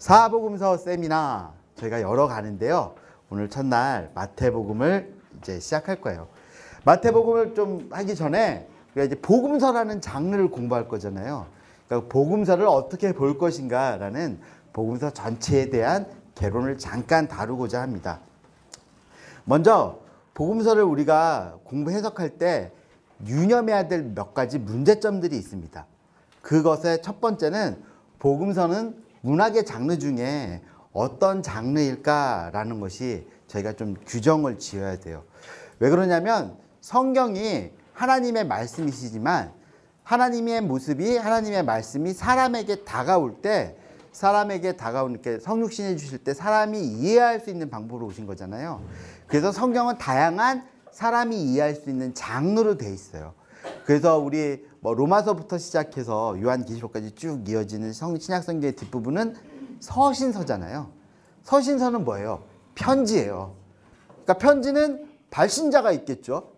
사복음서 세미나 저희가 열어가는데요. 오늘 첫날 마태복음을 이제 시작할 거예요. 마태복음을 좀 하기 전에 우리가 이제 복음서라는 장르를 공부할 거잖아요. 그러니까 복음서를 어떻게 볼 것인가라는 복음서 전체에 대한 개론을 잠깐 다루고자 합니다. 먼저 복음서를 우리가 공부 해석할 때 유념해야 될 몇 가지 문제점들이 있습니다. 그것의 첫 번째는 복음서는 문학의 장르 중에 어떤 장르일까라는 것이 저희가 좀 규정을 지어야 돼요. 왜 그러냐면 성경이 하나님의 말씀이시지만 하나님의 모습이, 하나님의 말씀이 사람에게 다가올 때, 사람에게 다가오니까 성육신해 주실 때 사람이 이해할 수 있는 방법으로 오신 거잖아요. 그래서 성경은 다양한 사람이 이해할 수 있는 장르로 돼 있어요. 그래서 우리 로마서부터 시작해서 요한계시록까지 쭉 이어지는 신약 성경의 뒷부분은 서신서잖아요. 서신서는 뭐예요? 편지예요. 그러니까 편지는 발신자가 있겠죠.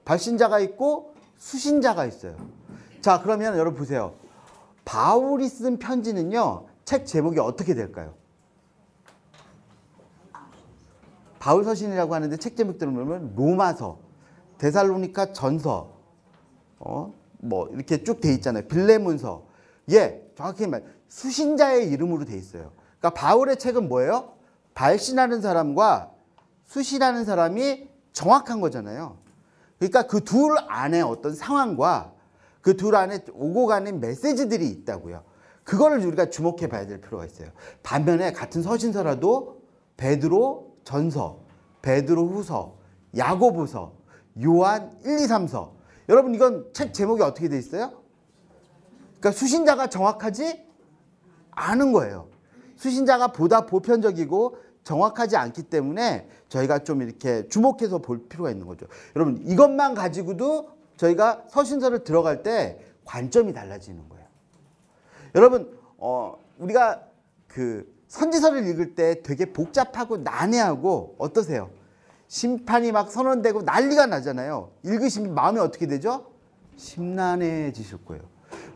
발신자가 있고 수신자가 있어요. 자, 그러면 여러분 보세요. 바울이 쓴 편지는요, 책 제목이 어떻게 될까요? 바울 서신이라고 하는데 책 제목들을 보면 로마서, 데살로니가 전서, 이렇게 쭉 돼 있잖아요. 빌레몬서. 예, 정확히 말, 수신자의 이름으로 돼 있어요. 그러니까 바울의 책은 뭐예요? 발신하는 사람과 수신하는 사람이 정확한 거잖아요. 그러니까 그 둘 안에 어떤 상황과 그 둘 안에 오고 가는 메시지들이 있다고요. 그거를 우리가 주목해 봐야 될 필요가 있어요. 반면에 같은 서신서라도 베드로 전서, 베드로 후서, 야고보서, 요한 1, 2, 3서. 여러분 이건 책 제목이 어떻게 돼 있어요? 그러니까 수신자가 정확하지 않은 거예요. 수신자가 보다 보편적이고 정확하지 않기 때문에 저희가 좀 이렇게 주목해서 볼 필요가 있는 거죠. 여러분 이것만 가지고도 저희가 서신서를 들어갈 때 관점이 달라지는 거예요. 여러분 우리가 그 선지서를 읽을 때 되게 복잡하고 난해하고 어떠세요? 심판이 막 선언되고 난리가 나잖아요. 읽으시면 마음이 어떻게 되죠? 심란해지실 거예요.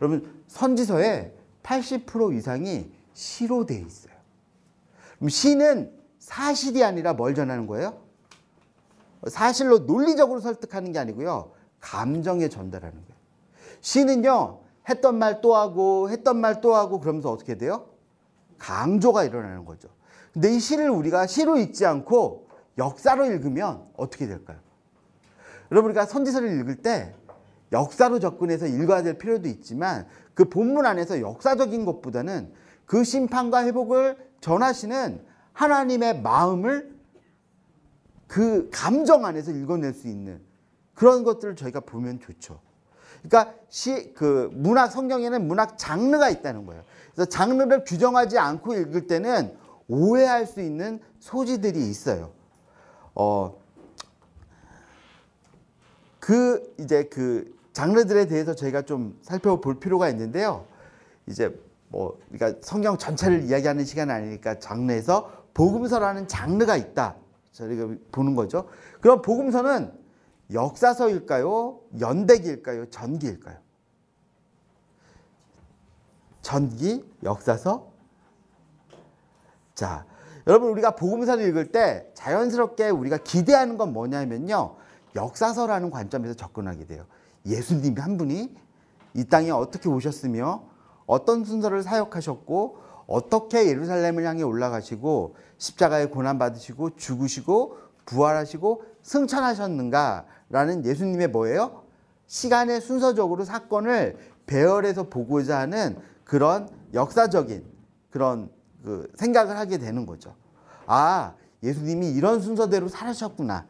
여러분 선지서의 80% 이상이 시로 돼 있어요. 그럼 시는 사실이 아니라 뭘 전하는 거예요? 사실로 논리적으로 설득하는 게 아니고요. 감정에 전달하는 거예요. 시는요. 했던 말 또 하고 했던 말 또 하고 그러면서 어떻게 돼요? 강조가 일어나는 거죠. 근데 이 시를 우리가 시로 읽지 않고 역사로 읽으면 어떻게 될까요? 여러분 우리가 선지서를 읽을 때 역사로 접근해서 읽어야 될 필요도 있지만 그 본문 안에서 역사적인 것보다는 그 심판과 회복을 전하시는 하나님의 마음을 그 감정 안에서 읽어낼 수 있는 그런 것들을 저희가 보면 좋죠. 그러니까 문학 성경에는 문학 장르가 있다는 거예요. 그래서 장르를 규정하지 않고 읽을 때는 오해할 수 있는 소지들이 있어요. 그 장르들에 대해서 저희가 좀 살펴볼 필요가 있는데요. 이제 그러니까 성경 전체를 이야기하는 시간은 아니니까 장르에서 복음서라는 장르가 있다. 저희가 보는 거죠. 그럼 복음서는 역사서일까요? 연대기일까요? 전기일까요? 전기, 역사서? 자, 여러분 우리가 복음서를 읽을 때 자연스럽게 우리가 기대하는 건 뭐냐면요. 역사서라는 관점에서 접근하게 돼요. 예수님 한 분이 이 땅에 어떻게 오셨으며 어떤 순서를 사역하셨고 어떻게 예루살렘을 향해 올라가시고 십자가에 고난받으시고 죽으시고 부활하시고 승천하셨는가라는 예수님의 뭐예요? 시간의 순서적으로 사건을 배열해서 보고자 하는 그런 역사적인 그런 생각을 하게 되는 거죠. 아, 예수님이 이런 순서대로 살으셨구나.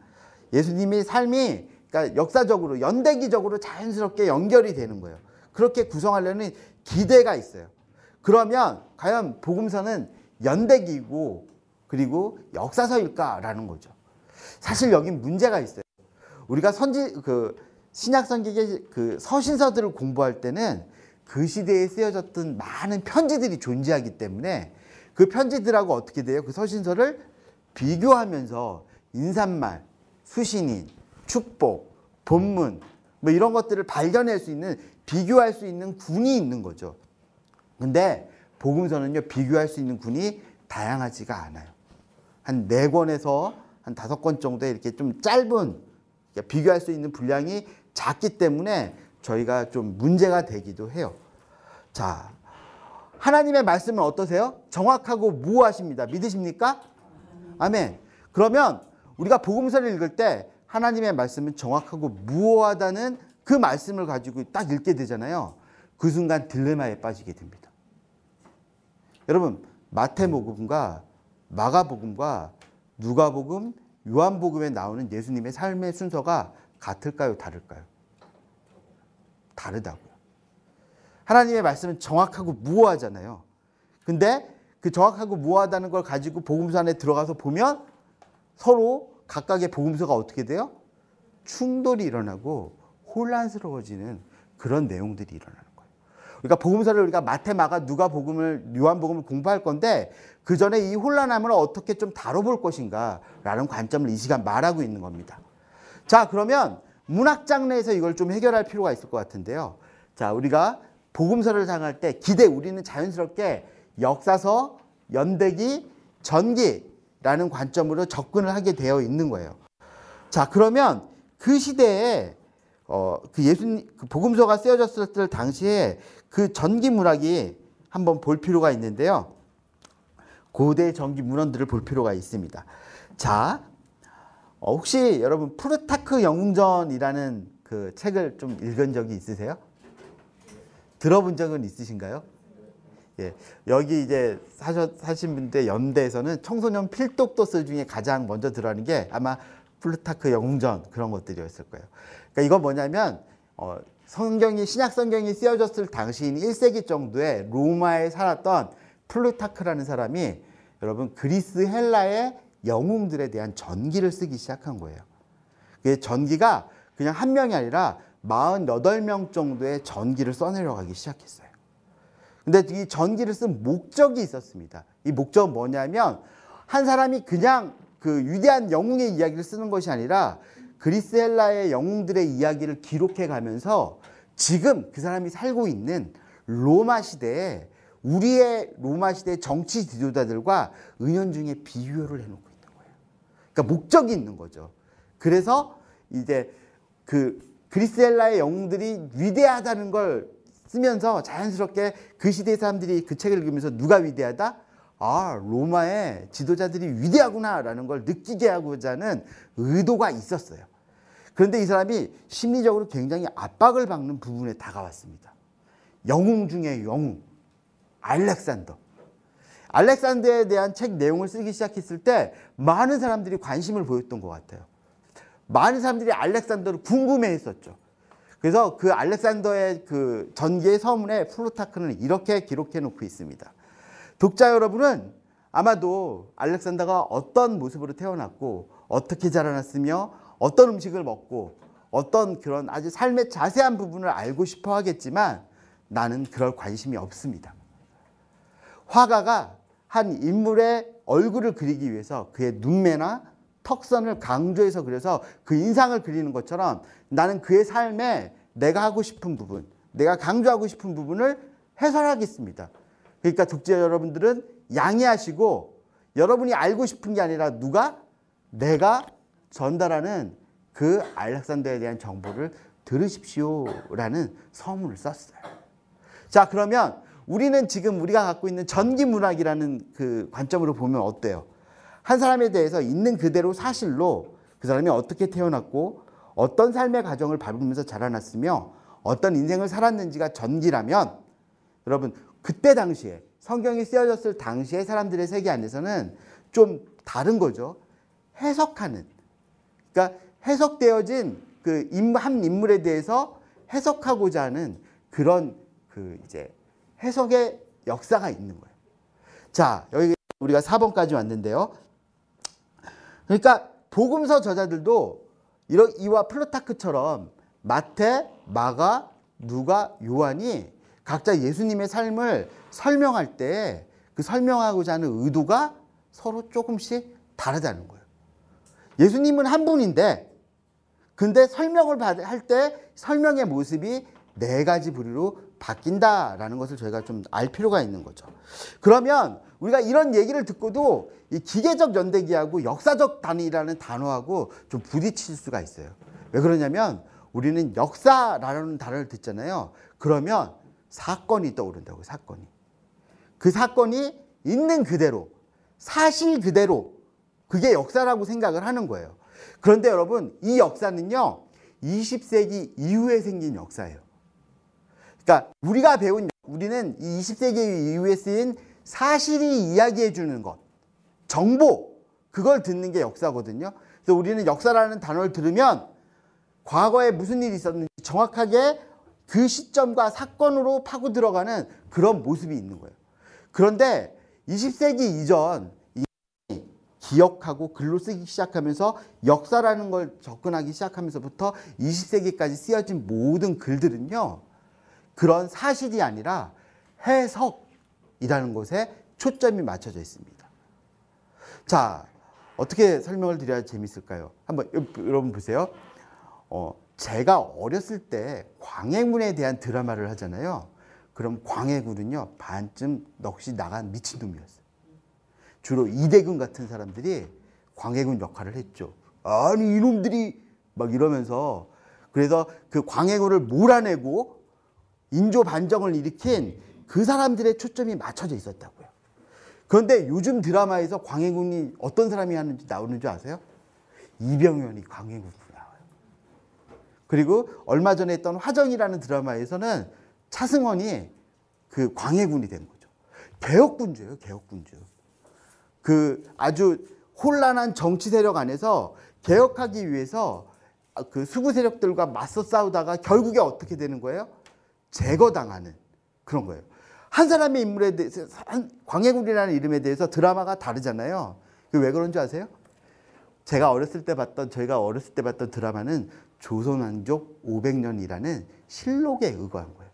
예수님의 삶이 그러니까 역사적으로 연대기적으로 자연스럽게 연결이 되는 거예요. 그렇게 구성하려는 기대가 있어요. 그러면 과연 복음서는 연대기고 그리고 역사서일까라는 거죠. 사실 여긴 문제가 있어요. 우리가 신약 성경의 서신서들을 공부할 때는 그 시대에 쓰여졌던 많은 편지들이 존재하기 때문에 그 편지들하고 어떻게 돼요? 그 서신서를 비교하면서 인사말, 수신인, 축복, 본문 이런 것들을 발견할 수 있는 비교할 수 있는 군이 있는 거죠. 근데 복음서는요, 비교할 수 있는 군이 다양하지가 않아요. 한 4권에서 한 5권 정도의 이렇게 좀 짧은, 비교할 수 있는 분량이 작기 때문에 저희가 좀 문제가 되기도 해요. 자, 하나님의 말씀은 어떠세요? 정확하고 무오하십니다. 믿으십니까? 아멘. 그러면 우리가 복음서를 읽을 때 하나님의 말씀은 정확하고 무오하다는 그 말씀을 가지고 딱 읽게 되잖아요. 그 순간 딜레마에 빠지게 됩니다. 여러분, 마태복음과 마가복음과 누가복음, 요한복음에 나오는 예수님의 삶의 순서가 같을까요? 다를까요? 다르다고요. 하나님의 말씀은 정확하고 무오하잖아요. 근데 그 정확하고 무오하다는 걸 가지고 복음서 안에 들어가서 보면 서로 각각의 복음서가 어떻게 돼요? 충돌이 일어나고 혼란스러워지는 그런 내용들이 일어나는 거예요. 그러니까 복음서를 우리가 마태, 마가, 누가복음을, 요한복음을 공부할 건데 그 전에 이 혼란함을 어떻게 좀 다뤄볼 것인가 라는 관점을 이 시간 말하고 있는 겁니다. 자, 그러면 문학 장르에서 이걸 좀 해결할 필요가 있을 것 같은데요. 자, 우리가 복음서를 장할 때 우리는 자연스럽게 역사서, 연대기, 전기라는 관점으로 접근을 하게 되어 있는 거예요. 자, 그러면 그 시대에 그 복음서가 쓰여졌을 당시에 그 전기 문학이 한번 볼 필요가 있는데요. 고대 전기 문헌들을 볼 필요가 있습니다. 자, 혹시 여러분 플루타크 영웅전이라는 그 책을 좀 읽은 적이 있으세요? 들어본 적은 있으신가요? 예, 여기 이제 사신 분들 연대에서는 청소년 필독도서 중에 가장 먼저 들어가는 게 아마 플루타크 영웅전 그런 것들이었을 거예요. 그러니까 이건 뭐냐면 신약 성경이 쓰여졌을 당시인 1세기 정도에 로마에 살았던 플루타크라는 사람이 여러분 그리스 헬라의 영웅들에 대한 전기를 쓰기 시작한 거예요. 그 전기가 그냥 한 명이 아니라 48명 정도의 전기를 써내려가기 시작했어요. 근데 이 전기를 쓴 목적이 있었습니다. 이 목적은 뭐냐면 한 사람이 그냥 그 위대한 영웅의 이야기를 쓰는 것이 아니라 그리스 헬라의 영웅들의 이야기를 기록해 가면서 지금 그 사람이 살고 있는 로마 시대에 우리의 로마 시대 정치 지도자들과 은연중에 비교를 해놓고 있는 거예요. 그러니까 목적이 있는 거죠. 그래서 이제 그 그리스 헬라의 영웅들이 위대하다는 걸 쓰면서 자연스럽게 그 시대 사람들이 그 책을 읽으면서 누가 위대하다? 아, 로마의 지도자들이 위대하구나라는 걸 느끼게 하고자 하는 의도가 있었어요. 그런데 이 사람이 심리적으로 굉장히 압박을 받는 부분에 다가왔습니다. 영웅 중에 영웅, 알렉산더에 대한 책 내용을 쓰기 시작했을 때 많은 사람들이 관심을 보였던 것 같아요. 많은 사람들이 알렉산더를 궁금해했었죠. 그래서 그 알렉산더의 그 전기의 서문에 플루타크는 이렇게 기록해 놓고 있습니다. 독자 여러분은 아마도 알렉산더가 어떤 모습으로 태어났고 어떻게 자라났으며 어떤 음식을 먹고 어떤 그런 아주 삶의 자세한 부분을 알고 싶어 하겠지만 나는 그럴 관심이 없습니다. 화가가 한 인물의 얼굴을 그리기 위해서 그의 눈매나 턱선을 강조해서 그려서 그 인상을 그리는 것처럼 나는 그의 삶에 내가 하고 싶은 부분, 내가 강조하고 싶은 부분을 해설하겠습니다. 그러니까 독자 여러분들은 양해하시고 여러분이 알고 싶은 게 아니라 내가 전달하는 그 알렉산더에 대한 정보를 들으십시오라는 서문을 썼어요. 자, 그러면 우리는 지금 우리가 갖고 있는 전기문학이라는 그 관점으로 보면 어때요? 한 사람에 대해서 있는 그대로 사실로 그 사람이 어떻게 태어났고 어떤 삶의 과정을 밟으면서 자라났으며 어떤 인생을 살았는지가 전기라면 여러분 그때 당시에 성경이 쓰여졌을 당시의 사람들의 세계 안에서는 좀 다른 거죠. 해석하는, 그러니까 해석되어진 그 한 인물에 대해서 해석하고자 하는 그런 그 이제 해석의 역사가 있는 거예요. 자, 여기 우리가 4번까지 왔는데요. 그러니까 복음서 저자들도 이와 플루타크처럼 마태, 마가, 누가, 요한이 각자 예수님의 삶을 설명할 때 그 설명하고자 하는 의도가 서로 조금씩 다르다는 거예요. 예수님은 한 분인데 근데 설명을 할 때 설명의 모습이 네 가지 부류로 바뀐다라는 것을 저희가 좀 알 필요가 있는 거죠. 그러면 우리가 이런 얘기를 듣고도 이 기계적 연대기하고 역사적 단위라는 단어하고 좀 부딪힐 수가 있어요. 왜 그러냐면 우리는 역사라는 단어를 듣잖아요. 그러면 사건이 떠오른다고요. 사건이. 그 사건이 있는 그대로, 사실 그대로 그게 역사라고 생각을 하는 거예요. 그런데 여러분, 이 역사는요 20세기 이후에 생긴 역사예요. 그러니까 우리가 배운, 우리는 이 20세기 이후에 쓰인 사실이 이야기해 주는 것, 정보, 그걸 듣는 게 역사거든요. 그래서 우리는 역사라는 단어를 들으면 과거에 무슨 일이 있었는지 정확하게 그 시점과 사건으로 파고 들어가는 그런 모습이 있는 거예요. 그런데 20세기 이전 기억하고 글로 쓰기 시작하면서 역사라는 걸 접근하기 시작하면서부터 20세기까지 쓰여진 모든 글들은요, 그런 사실이 아니라 해석이라는 것에 초점이 맞춰져 있습니다. 자, 어떻게 설명을 드려야 재밌을까요? 한번 여러분 보세요. 제가 어렸을 때 광해군에 대한 드라마를 하잖아요. 그럼 광해군은요 반쯤 넋이 나간 미친놈이었어요. 주로 이대근 같은 사람들이 광해군 역할을 했죠. 아니 이놈들이 막 이러면서, 그래서 그 광해군을 몰아내고 인조 반정을 일으킨 그 사람들의 초점이 맞춰져 있었다고요. 그런데 요즘 드라마에서 광해군이 어떤 사람이 하는지 나오는 줄 아세요? 이병헌이 광해군으로 나와요. 그리고 얼마 전에 했던 화정이라는 드라마에서는 차승원이 그 광해군이 된 거죠. 개혁군주예요, 개혁군주. 그 아주 혼란한 정치 세력 안에서 개혁하기 위해서 그 수구 세력들과 맞서 싸우다가 결국에 어떻게 되는 거예요? 제거당하는 그런 거예요. 한 사람의 인물에 대해서, 광해군이라는 이름에 대해서 드라마가 다르잖아요. 왜 그런 줄 아세요? 저희가 어렸을 때 봤던 드라마는 조선왕족 500년이라는 실록에 의거한 거예요.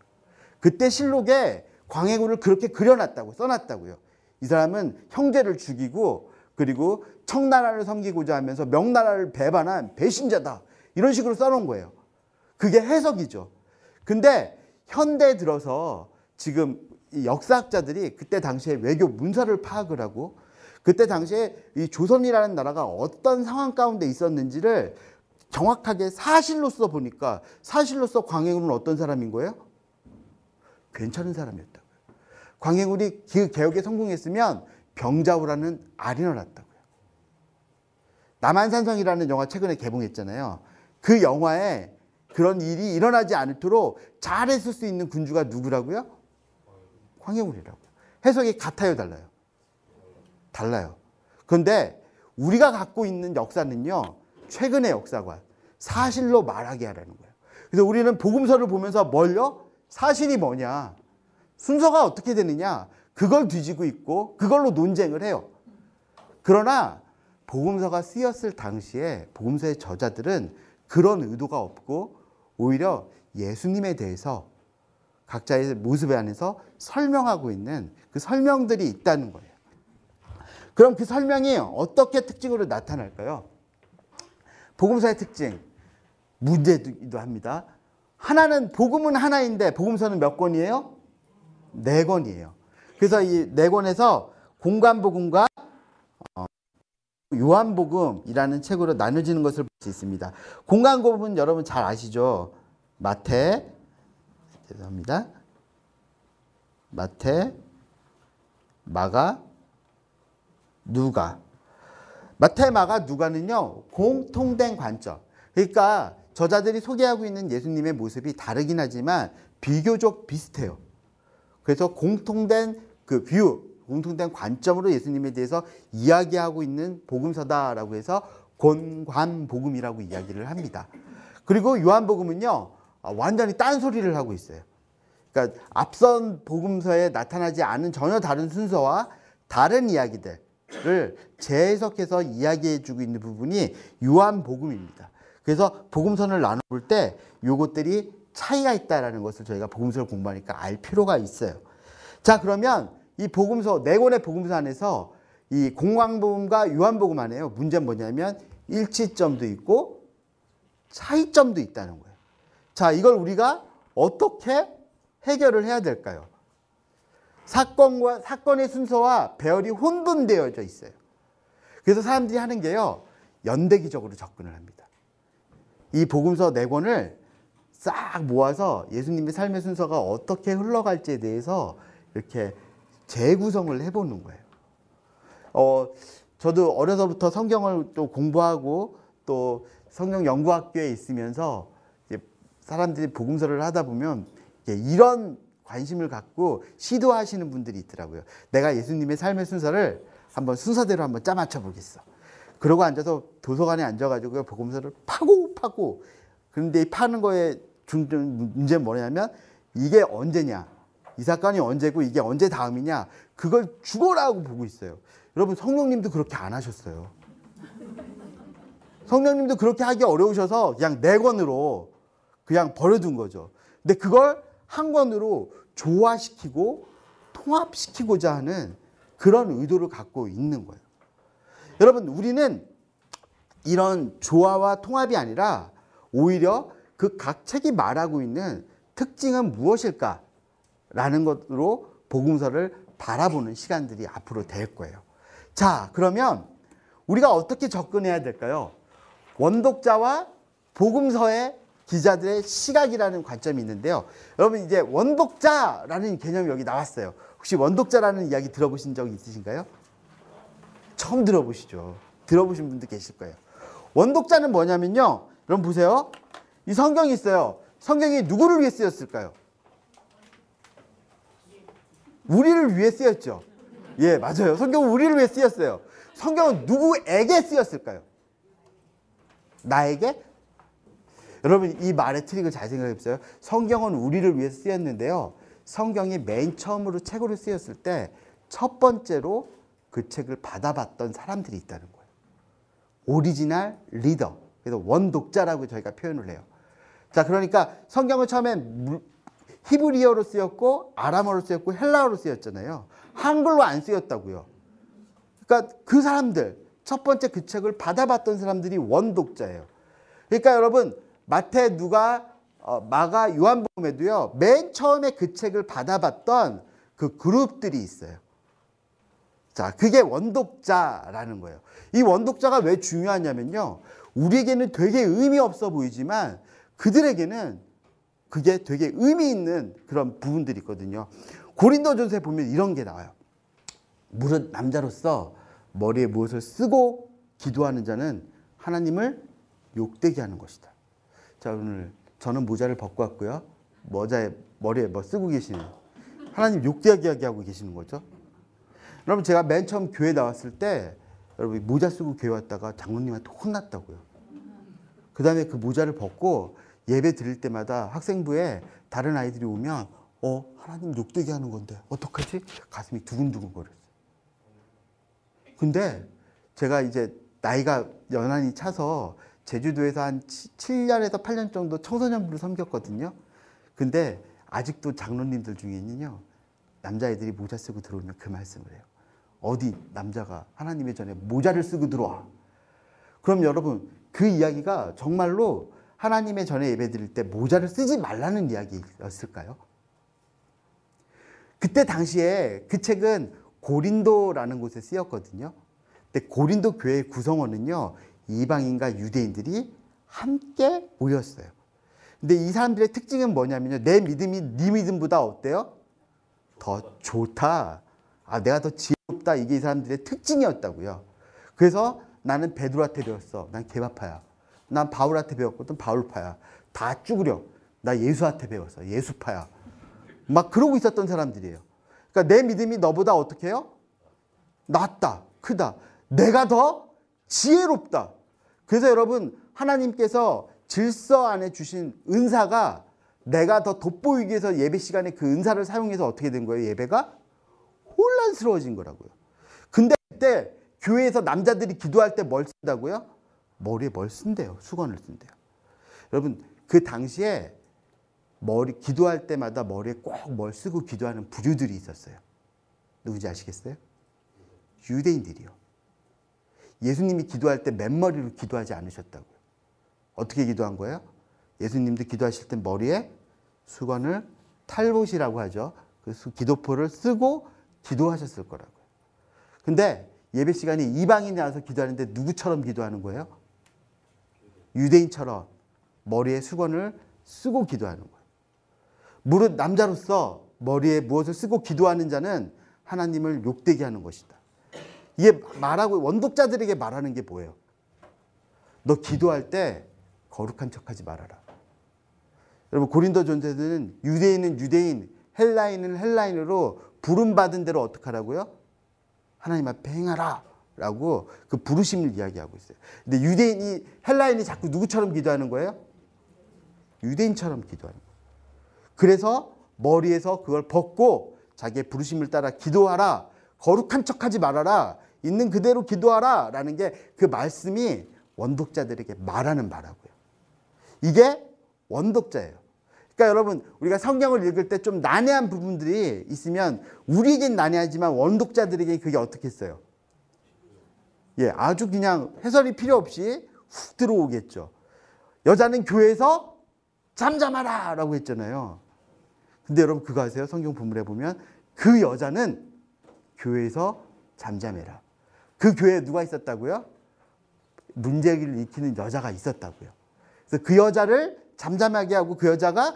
그때 실록에 광해군을 그렇게 그려놨다고, 써놨다고요. 이 사람은 형제를 죽이고 그리고 청나라를 섬기고자 하면서 명나라를 배반한 배신자다, 이런 식으로 써놓은 거예요. 그게 해석이죠. 근데 현대 들어서 지금 이 역사학자들이 그때 당시에 외교 문서를 파악을 하고 그때 당시에 이 조선이라는 나라가 어떤 상황 가운데 있었는지를 정확하게 사실로서 보니까, 사실로서 광해군은 어떤 사람인 거예요? 괜찮은 사람이었다고요. 광해군이 그 개혁에 성공했으면 병자호라는 알이 일어났다고요. 남한산성이라는 영화 최근에 개봉했잖아요. 그 영화에 그런 일이 일어나지 않도록 잘했을 수 있는 군주가 누구라고요? 광해군이라고요. 해석이 같아요, 달라요? 달라요. 그런데 우리가 갖고 있는 역사는요, 최근의 역사관, 사실로 말하게 하라는 거예요. 그래서 우리는 복음서를 보면서 뭘요? 사실이 뭐냐, 순서가 어떻게 되느냐, 그걸 뒤지고 있고 그걸로 논쟁을 해요. 그러나 복음서가 쓰였을 당시에 복음서의 저자들은 그런 의도가 없고 오히려 예수님에 대해서 각자의 모습에 안에서 설명하고 있는 그 설명들이 있다는 거예요. 그럼 그 설명이 어떻게 특징으로 나타날까요? 복음서의 특징, 문제이기도 합니다. 하나는, 복음은 하나인데 복음서는 몇 권이에요? 4권이에요. 그래서 이 4권에서 공관복음과 요한복음이라는 책으로 나눠지는 것을 볼 수 있습니다. 공관복음은 여러분 잘 아시죠? 마태, 죄송합니다. 마태, 마가, 누가. 마태, 마가, 누가는요 공통된 관점. 그러니까 저자들이 소개하고 있는 예수님의 모습이 다르긴 하지만 비교적 비슷해요. 그래서 공통된 그 뷰, 공통된 관점으로 예수님에 대해서 이야기하고 있는 복음서다라고 해서 공관복음이라고 이야기를 합니다. 그리고 요한복음은요 완전히 딴소리를 하고 있어요. 그러니까 앞선 복음서에 나타나지 않은 전혀 다른 순서와 다른 이야기들을 재해석해서 이야기해주고 있는 부분이 요한복음입니다. 그래서 복음서를 나눠볼 때 요것들이 차이가 있다는 것을 저희가 복음서를 공부하니까 알 필요가 있어요. 자, 그러면 이 복음서, 4권의 복음서 안에서 이 공관복음과 요한복음 안에요, 문제는 뭐냐면 일치점도 있고 차이점도 있다는 거예요. 자, 이걸 우리가 어떻게 해결을 해야 될까요? 사건의 순서와 배열이 혼돈되어져 있어요. 그래서 사람들이 하는 게요, 연대기적으로 접근을 합니다. 이 복음서 4권을 싹 모아서 예수님의 삶의 순서가 어떻게 흘러갈지에 대해서 이렇게 재구성을 해보는 거예요. 저도 어려서부터 성경을 또 공부하고 또 성경 연구학교에 있으면서 사람들이 복음서를 하다 보면 이런 관심을 갖고 시도하시는 분들이 있더라고요. 내가 예수님의 삶의 순서를 한번 순서대로 한번 짜맞춰 보겠어. 그러고 앉아서 도서관에 앉아가지고 복음서를 파고 그런데 이 파는 거에 문제는 뭐냐면 이게 언제냐, 이 사건이 언제고 이게 언제 다음이냐, 그걸 죽어라고 보고 있어요. 여러분, 성령님도 그렇게 안 하셨어요. 성령님도 그렇게 하기 어려우셔서 그냥 4권으로 그냥 버려둔 거죠. 근데 그걸 한 권으로 조화시키고 통합시키고자 하는 그런 의도를 갖고 있는 거예요. 여러분, 우리는 이런 조화와 통합이 아니라 오히려 그 각 책이 말하고 있는 특징은 무엇일까라는 것으로 복음서를 바라보는 시간들이 앞으로 될 거예요. 자, 그러면 우리가 어떻게 접근해야 될까요? 원독자와 복음서의 기자들의 시각이라는 관점이 있는데요. 여러분, 이제 원독자라는 개념이 여기 나왔어요. 혹시 원독자라는 이야기 들어보신 적 있으신가요? 처음 들어보시죠. 들어보신 분도 계실 거예요. 원독자는 뭐냐면요, 여러분 보세요. 이 성경이 있어요. 성경이 누구를 위해 쓰였을까요? 우리를 위해 쓰였죠. 예, 맞아요. 성경은 우리를 위해 쓰였어요. 성경은 누구에게 쓰였을까요? 나에게? 여러분, 이 말의 트릭을 잘 생각해 보세요. 성경은 우리를 위해 쓰였는데요, 성경이 맨 처음으로 책으로 쓰였을 때 첫 번째로 그 책을 받아봤던 사람들이 있다는 거예요. 오리지널 리더. 그래서 원독자라고 저희가 표현을 해요. 자, 그러니까 성경은 처음엔 히브리어로 쓰였고 아람어로 쓰였고 헬라어로 쓰였잖아요. 한글로 안 쓰였다고요. 그러니까 그 사람들, 첫 번째 그 책을 받아봤던 사람들이 원독자예요. 그러니까 여러분, 마태, 누가, 마가, 요한복음에도요, 맨 처음에 그 책을 받아봤던 그 그룹들이 있어요. 자, 그게 원독자라는 거예요. 이 원독자가 왜 중요하냐면요, 우리에게는 되게 의미 없어 보이지만 그들에게는 그게 되게 의미 있는 그런 부분들이 있거든요. 고린도전서에 보면 이런 게 나와요. 무릇 남자로서 머리에 무엇을 쓰고 기도하는 자는 하나님을 욕되게 하는 것이다. 자, 오늘 저는 모자를 벗고 왔고요. 머리에 뭐 쓰고 계시네요. 하나님 욕되게 하고 계시는 거죠. 여러분, 제가 맨 처음 교회 나왔을 때 여러분 모자 쓰고 교회 왔다가 장로님한테 혼났다고요. 그 다음에 그 모자를 벗고 예배 드릴 때마다 학생부에 다른 아이들이 오면 하나님 욕되게 하는 건데 어떡하지? 가슴이 두근두근 거렸어요. 근데 제가 이제 나이가 연한이 차서 제주도에서 한 7년에서 8년 정도 청소년부를 섬겼거든요. 근데 아직도 장로님들 중에는요, 남자애들이 모자 쓰고 들어오면 그 말씀을 해요. 어디 남자가 하나님의 전에 모자를 쓰고 들어와. 그럼 여러분, 그 이야기가 정말로 하나님의 전에 예배 드릴 때 모자를 쓰지 말라는 이야기였을까요? 그때 당시에 그 책은 고린도라는 곳에 쓰였거든요. 근데 고린도 교회의 구성원은요, 이방인과 유대인들이 함께 모였어요. 근데 이 사람들의 특징은 뭐냐면요, 내 믿음이 네 믿음보다 어때요? 더 좋다. 내가 더 지혜롭다. 이게 이 사람들의 특징이었다고요. 그래서 나는 베드로한테 배웠어. 난 개바파야. 난 바울한테 배웠거든. 바울파야. 다 쭈그려. 나 예수한테 배웠어. 예수파야. 막 그러고 있었던 사람들이에요. 그러니까 내 믿음이 너보다 어떻게 해요? 낫다. 크다. 내가 더 지혜롭다. 그래서 여러분, 하나님께서 질서 안에 주신 은사가 내가 더 돋보이기 위해서 예배 시간에 그 은사를 사용해서 어떻게 된 거예요? 예배가 혼란스러워진 거라고요. 근데 그때 교회에서 남자들이 기도할 때 뭘 쓴다고요? 머리에 뭘 쓴대요. 수건을 쓴대요. 여러분, 그 당시에 기도할 때마다 머리에 꼭 뭘 쓰고 기도하는 부류들이 있었어요. 누군지 아시겠어요? 유대인들이요. 예수님이 기도할 때 맨머리로 기도하지 않으셨다고요. 어떻게 기도한 거예요? 예수님도 기도하실 때 머리에 수건을 탈봇이라고 하죠. 그 기도포를 쓰고 기도하셨을 거라고요. 근데 예배 시간에 이방인이 나와서 기도하는데 누구처럼 기도하는 거예요? 유대인처럼 머리에 수건을 쓰고 기도하는 거예요. 무릇 남자로서 머리에 무엇을 쓰고 기도하는 자는 하나님을 욕되게 하는 것이다. 이게 말하고 원독자들에게 말하는 게 뭐예요? 너 기도할 때 거룩한 척하지 말아라. 여러분 고린도전서에는 유대인은 유대인, 헬라인은 헬라인으로 부름받은 대로 어떻게 하라고요? 하나님 앞에 행하라 라고 그 부르심을 이야기하고 있어요. 근데 유대인이 헬라인이 자꾸 누구처럼 기도하는 거예요? 유대인처럼 기도하는 거예요. 그래서 머리에서 그걸 벗고 자기의 부르심을 따라 기도하라. 거룩한 척하지 말아라. 있는 그대로 기도하라 라는 게 그 말씀이 원독자들에게 말하는 바라고요. 이게 원독자예요. 그러니까 여러분 우리가 성경을 읽을 때 좀 난해한 부분들이 있으면 우리에겐 난해하지만 원독자들에게 그게 어떻게 했어요? 예, 아주 그냥 해설이 필요 없이 훅 들어오겠죠. 여자는 교회에서 잠잠하라 라고 했잖아요. 근데 여러분 그거 아세요? 성경 본문에 보면 그 여자는 교회에서 잠잠해라. 그 교회에 누가 있었다고요? 문제를 일으키는 여자가 있었다고요. 그래서 그 여자를 잠잠하게 하고 그 여자가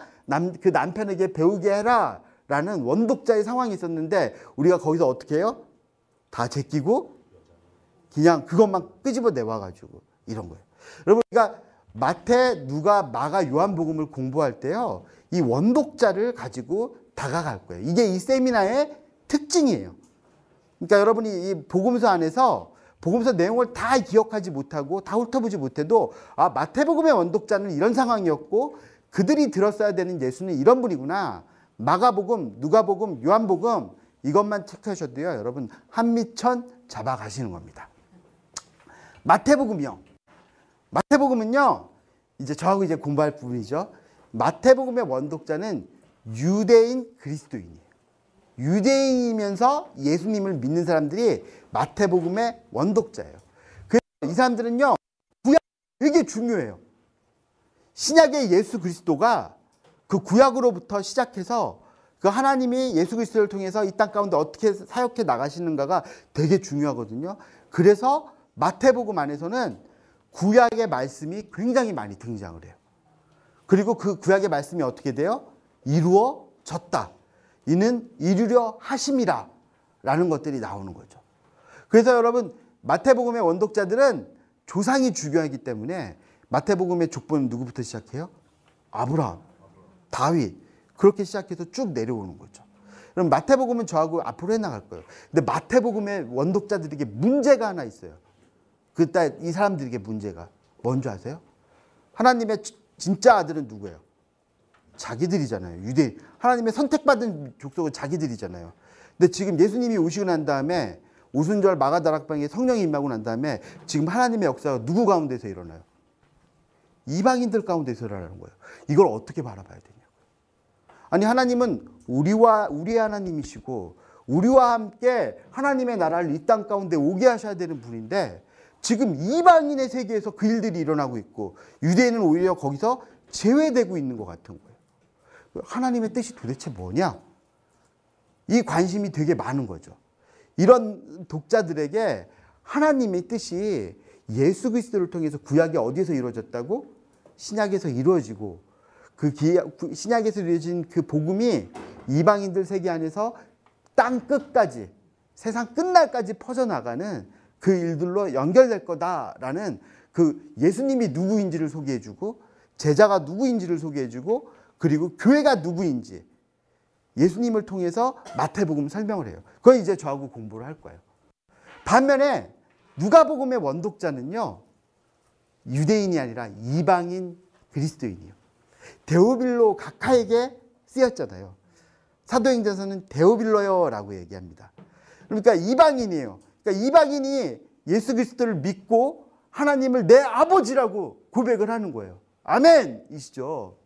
그 남편에게 배우게 해라 라는 원독자의 상황이 있었는데 우리가 거기서 어떻게 해요? 다 제끼고 그냥 그것만 끄집어 내와가지고 이런 거예요. 여러분 우리가 마태, 누가, 마가, 요한복음을 공부할 때요. 이 원독자를 가지고 다가갈 거예요. 이게 이 세미나의 특징이에요. 그러니까 여러분이 이 복음서 안에서 복음서 내용을 다 기억하지 못하고 다 훑어보지 못해도 아 마태복음의 원독자는 이런 상황이었고 그들이 들었어야 되는 예수는 이런 분이구나. 마가복음, 누가복음, 요한복음 이것만 체크하셔도요. 여러분 한미천 잡아가시는 겁니다. 마태복음이요. 마태복음은요. 이제 저하고 이제 공부할 부분이죠. 마태복음의 원독자는 유대인 그리스도인이에요. 유대인이면서 예수님을 믿는 사람들이 마태복음의 원독자예요. 그래서 이 사람들은요. 구약 되게 중요해요. 신약의 예수 그리스도가 그 구약으로부터 시작해서 그 하나님이 예수 그리스도를 통해서 이 땅 가운데 어떻게 사역해 나가시는가가 되게 중요하거든요. 그래서 마태복음 안에서는 구약의 말씀이 굉장히 많이 등장을 해요. 그리고 그 구약의 말씀이 어떻게 돼요? 이루어졌다. 이는 이루려 하심이라 라는 것들이 나오는 거죠. 그래서 여러분 마태복음의 원독자들은 조상이 중요하기 때문에 마태복음의 족보는 누구부터 시작해요? 아브라함, 다윗 그렇게 시작해서 쭉 내려오는 거죠. 그럼 마태복음은 저하고 앞으로 해나갈 거예요. 근데 마태복음의 원독자들에게 문제가 하나 있어요. 이 사람들에게 문제가 뭔지 아세요? 하나님의 진짜 아들은 누구예요? 자기들이잖아요. 유대인. 하나님의 선택받은 족속은 자기들이잖아요. 근데 지금 예수님이 오시고 난 다음에 오순절 마가다락방에 성령이 임하고 난 다음에 지금 하나님의 역사가 누구 가운데서 일어나요? 이방인들 가운데서 일어나는 거예요. 이걸 어떻게 바라봐야 되냐고요. 아니 하나님은 우리의 하나님이시고 우리와 함께 하나님의 나라를 이 땅 가운데 오게 하셔야 되는 분인데 지금 이방인의 세계에서 그 일들이 일어나고 있고 유대인은 오히려 거기서 제외되고 있는 것 같은 거예요. 하나님의 뜻이 도대체 뭐냐? 이 관심이 되게 많은 거죠. 이런 독자들에게 하나님의 뜻이 예수 그리스도를 통해서 구약이 어디에서 이루어졌다고? 신약에서 이루어지고 신약에서 이루어진 그 복음이 이방인들 세계 안에서 땅 끝까지 세상 끝날까지 퍼져나가는 그 일들로 연결될 거다라는 그 예수님이 누구인지를 소개해주고 제자가 누구인지를 소개해주고 그리고 교회가 누구인지 예수님을 통해서 마태복음 설명을 해요. 그걸 이제 저하고 공부를 할 거예요. 반면에 누가복음의 원독자는요. 유대인이 아니라 이방인 그리스도인이에요. 데오빌로 각하에게 쓰였잖아요. 사도행전서는 데오빌로요라고 얘기합니다. 그러니까 이방인이에요. 그러니까 이방인이 예수 그리스도를 믿고 하나님을 내 아버지라고 고백을 하는 거예요. 아멘이시죠.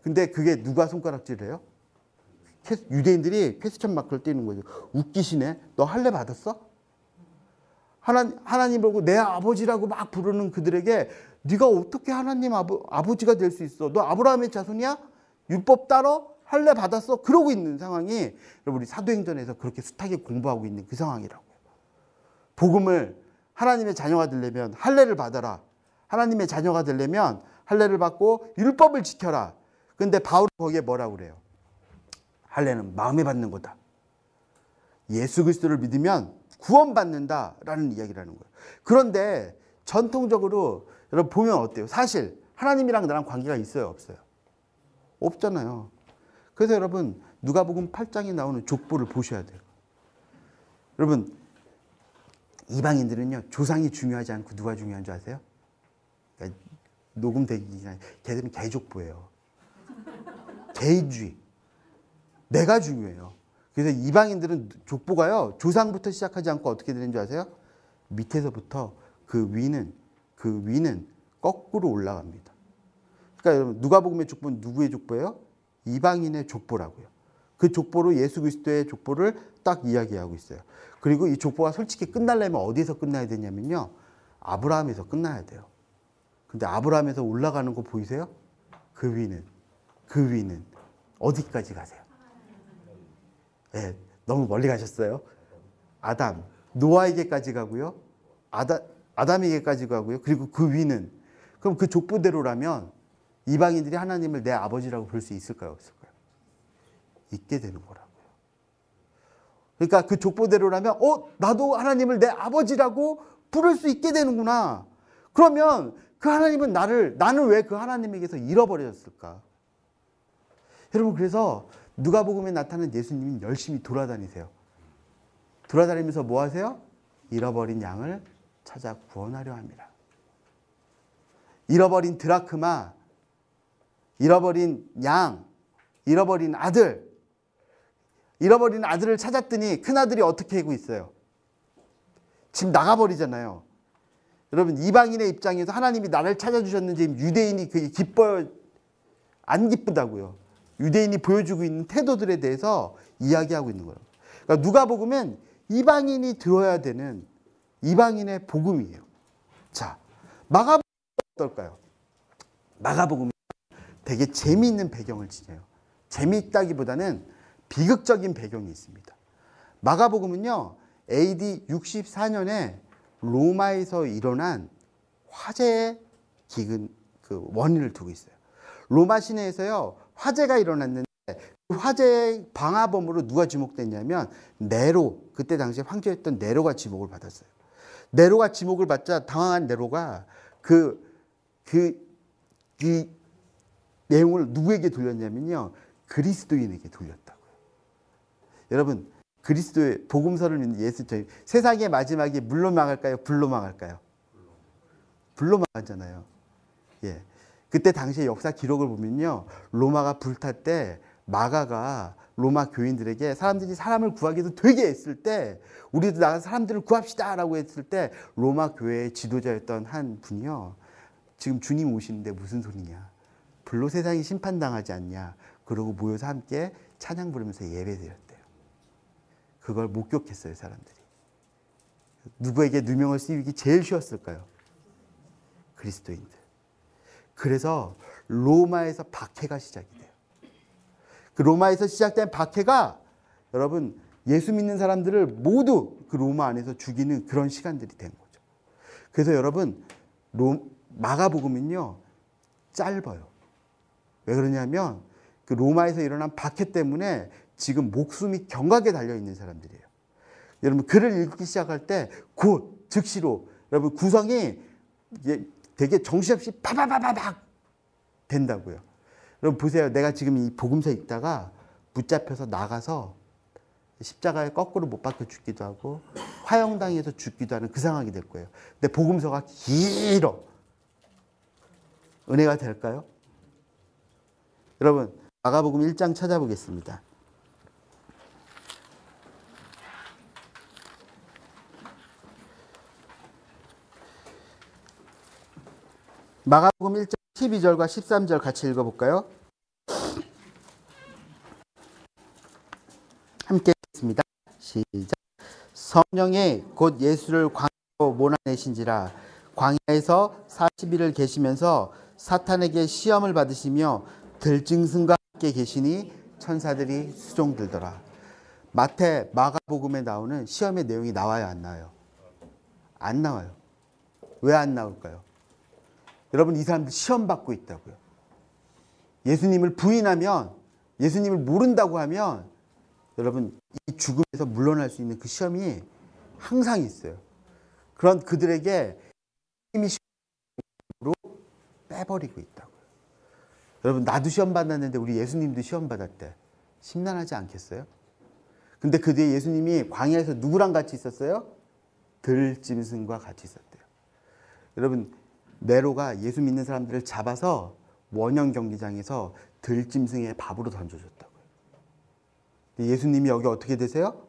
근데 그게 누가 손가락질을 해요? 유대인들이 퀘스천 마크를 띄는 거죠. 웃기시네. 너 할례 받았어? 하나님 보고 내 아버지라고 막 부르는 그들에게 네가 어떻게 하나님 아버지가 될 수 있어? 너 아브라함의 자손이야? 율법 따러 할례 받았어. 그러고 있는 상황이 여러분 우리 사도행전에서 그렇게 숱하게 공부하고 있는 그 상황이라고요. 복음을 하나님의 자녀가 되려면 할례를 받아라. 하나님의 자녀가 되려면 할례를 받고 율법을 지켜라. 근데 바울은 거기에 뭐라고 그래요? 할례는 마음에 받는 거다. 예수 그리스도를 믿으면 구원받는다라는 이야기를 하는 거예요. 그런데 전통적으로 여러분 보면 어때요? 사실 하나님이랑 나랑 관계가 있어요? 없어요? 없잖아요. 그래서 여러분 누가복음 8장에 나오는 족보를 보셔야 돼요. 여러분 이방인들은요 조상이 중요하지 않고 누가 중요한 줄 아세요? 그러니까 녹음되기 전에 걔들은 개족보예요. 개인주의. 내가 중요해요. 그래서 이방인들은 족보가요 조상부터 시작하지 않고 어떻게 되는 줄 아세요? 밑에서부터 그 위는 거꾸로 올라갑니다. 그러니까 여러분 누가복음의 족보는 누구의 족보예요? 이방인의 족보라고요. 그 족보로 예수 그리스도의 족보를 딱 이야기하고 있어요. 그리고 이 족보가 솔직히 끝나려면 어디에서 끝나야 되냐면요. 아브라함에서 끝나야 돼요. 근데 아브라함에서 올라가는 거 보이세요? 그 위는 어디까지 가세요? 네, 너무 멀리 가셨어요. 아담, 노아에게까지 가고요. 아담에게까지 가고요. 그리고 그 위는 그럼 그 족보대로라면 이방인들이 하나님을 내 아버지라고 볼 수 있을까요? 없을까요? 있게 되는 거라고요. 그러니까 그 족보대로라면 나도 하나님을 내 아버지라고 부를 수 있게 되는구나. 그러면 그 하나님은 나는 왜 그 하나님에게서 잃어버렸을까? 여러분 그래서 누가복음에 나타난 예수님이 열심히 돌아다니세요. 돌아다니면서 뭐 하세요? 잃어버린 양을 찾아 구원하려 합니다. 잃어버린 드라크마, 잃어버린 양, 잃어버린 아들. 잃어버린 아들을 찾았더니 큰아들이 어떻게 하고 있어요? 지금 나가버리잖아요. 여러분 이방인의 입장에서 하나님이 나를 찾아주셨는지 유대인이 그게 기뻐요? 안 기쁘다고요. 유대인이 보여주고 있는 태도들에 대해서 이야기하고 있는 거예요. 그러니까 누가복음은 이방인이 들어야 되는 이방인의 복음이에요. 자, 마가복음은 어떨까요? 마가복음은 되게 재미있는 배경을 지녀요. 재미있다기보다는 비극적인 배경이 있습니다. 마가복음은요, AD 64년에 로마에서 일어난 화재의 그 원인을 두고 있어요. 로마 시내에서요, 화재가 일어났는데 그 화재의 방화범으로 누가 지목됐냐면 네로, 그때 당시에 황제였던 네로가 지목을 받았어요. 네로가 지목을 받자 당황한 네로가 그 내용을 누구에게 돌렸냐면요, 그리스도인에게 돌렸다고요. 여러분 그리스도의 복음서를 믿는 예수, 세상의 마지막이 물로 망할까요? 불로 망할까요? 불로 망하잖아요. 예. 그때 당시의 역사 기록을 보면요, 로마가 불탈 때 마가가 로마 교인들에게 사람들이 사람을 구하기도 되게 애쓸 때 우리도 나가서 사람들을 구합시다 라고 했을 때 로마 교회의 지도자였던 한 분이요, 지금 주님 오시는데 무슨 소리냐, 불로 세상이 심판당하지 않냐, 그러고 모여서 함께 찬양 부르면서 예배드렸대요. 그걸 목격했어요, 사람들이. 누구에게 누명을 씌우기 제일 쉬웠을까요? 그리스도인들. 그래서 로마에서 박해가 시작이 돼요. 그 로마에서 시작된 박해가 여러분 예수 믿는 사람들을 모두 그 로마 안에서 죽이는 그런 시간들이 된 거죠. 그래서 여러분 마가복음은요 짧아요. 왜 그러냐면 그 로마에서 일어난 박해 때문에 지금 목숨이 경각에 달려있는 사람들이에요. 여러분 글을 읽기 시작할 때 곧 즉시로 여러분 구성이 되게 정신없이 파바바바박 된다고요. 여러분 보세요. 내가 지금 이 복음서 읽다가 붙잡혀서 나가서 십자가에 거꾸로 못 박혀 죽기도 하고 화형당해서 죽기도 하는 그 상황이 될 거예요. 근데 복음서가 길어. 은혜가 될까요? 여러분 마가복음 1장 찾아보겠습니다. 마가복음 1장 12절과 13절 같이 읽어볼까요? 함께 읽겠습니다. 시작. 성령이 곧 예수를 광야로 몰아내신지라 광야에서 40일을 계시면서 사탄에게 시험을 받으시며 들짐승과 함께 계시니 천사들이 수종들더라. 마태, 마가복음에 나오는 시험의 내용이 나와요, 안 나와요? 안 나와요. 왜 안 나올까요? 여러분, 이 사람들 시험 받고 있다고요. 예수님을 부인하면, 예수님을 모른다고 하면 여러분, 이 죽음에서 물러날 수 있는 그 시험이 항상 있어요. 그런 그들에게 힘이 시험으로 빼버리고 있다고요. 여러분, 나도 시험 받았는데 우리 예수님도 시험 받았대. 심란하지 않겠어요? 근데 그 뒤에 예수님이 광야에서 누구랑 같이 있었어요? 들짐승과 같이 있었대요. 여러분, 네로가 예수 믿는 사람들을 잡아서 원형 경기장에서 들짐승의 밥으로 던져줬다고요. 예수님이 여기 어떻게 되세요?